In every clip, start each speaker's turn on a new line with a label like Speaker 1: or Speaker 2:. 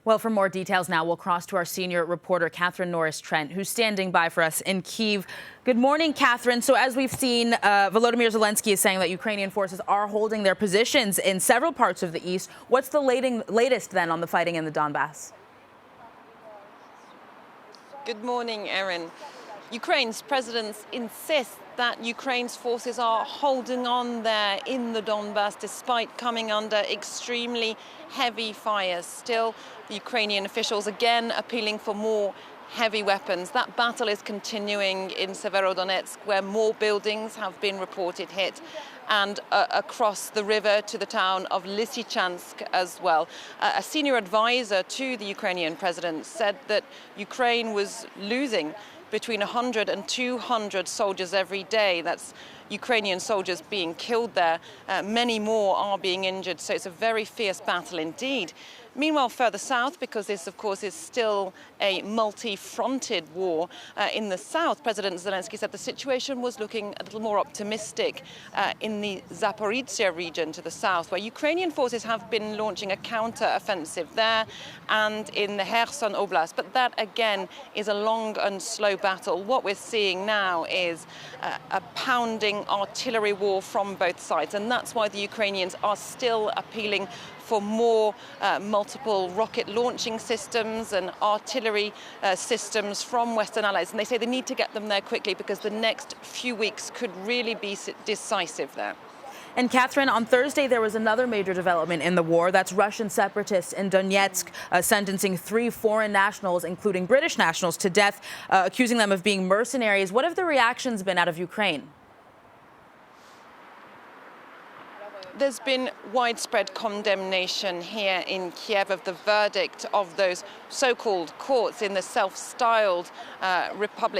Speaker 1: Well, for more details now, we'll cross to our senior reporter, Catherine Norris-Trent, who's standing by for us in Kyiv. Good morning, Catherine. So as we've seen, Volodymyr Zelensky is saying that Ukrainian forces are holding their positions in several parts of the east. What's the latest then on the fighting in the Donbass?
Speaker 2: Good morning, Erin. Ukraine's president insists that Ukraine's forces are holding on there in the Donbass despite coming under extremely heavy fire. Still, the Ukrainian officials again appealing for more heavy weapons. That battle is continuing in Severodonetsk, where more buildings have been reported hit, and across the river to the town of Lysychansk as well. A senior advisor to the Ukrainian president said that Ukraine was losing between 100 and 200 soldiers every day. That's Ukrainian soldiers being killed there. Many more are being injured, so it's a very fierce battle indeed. Meanwhile, further south, because this, of course, is still a multi-fronted war, in the south, President Zelensky said the situation was looking a little more optimistic in the Zaporizhzhia region to the south, where Ukrainian forces have been launching a counter-offensive there and in the Kherson Oblast. But that, again, is a long and slow battle. What we're seeing now is a pounding artillery war from both sides, and that's why the Ukrainians are still appealing for more multiple rocket launching systems and artillery systems from Western allies. And they say they need to get them there quickly because the next few weeks could really be decisive there.
Speaker 1: And Catherine, on Thursday, there was another major development in the war. That's Russian separatists in Donetsk sentencing 3 foreign nationals, including British nationals, to death, accusing them of being mercenaries. What have the reactions been out of Ukraine?
Speaker 2: There's been widespread condemnation here in Kyiv of the verdict of those so-called courts in the self-styled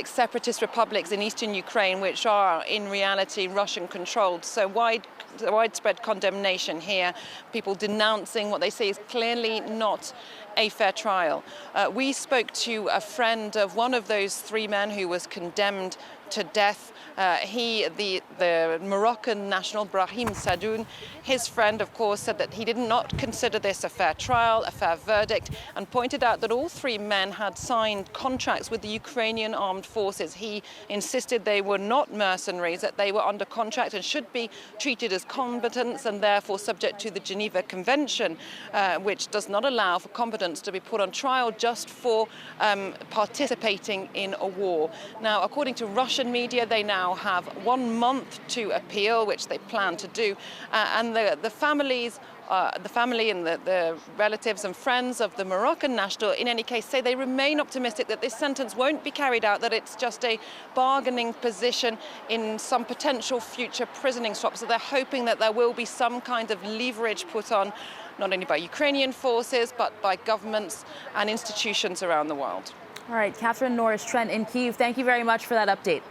Speaker 2: separatist republics in eastern Ukraine, which are in reality Russian-controlled. So widespread condemnation here, people denouncing what they say is clearly not a fair trial. We spoke to a friend of one of those 3 men who was condemned to death. The Moroccan national, Brahim Sadoun, his friend, of course, said that he did not consider this a fair trial, a fair verdict, and pointed out that all 3 men had signed contracts with the Ukrainian armed forces. He insisted they were not mercenaries, that they were under contract and should be treated as combatants and therefore subject to the Geneva Convention, which does not allow for combatants to be put on trial just for participating in a war. Now, according to Russian media, they now have 1 month to appeal, which they plan to do, and the family and the relatives and friends of the Moroccan national, in any case, say they remain optimistic that this sentence won't be carried out, that it's just a bargaining position in some potential future prisoning swap. So they're hoping that there will be some kind of leverage put on, not only by Ukrainian forces, but by governments and institutions around the world.
Speaker 1: All right, Catherine Norris-Trent in Kyiv, thank you very much for that update.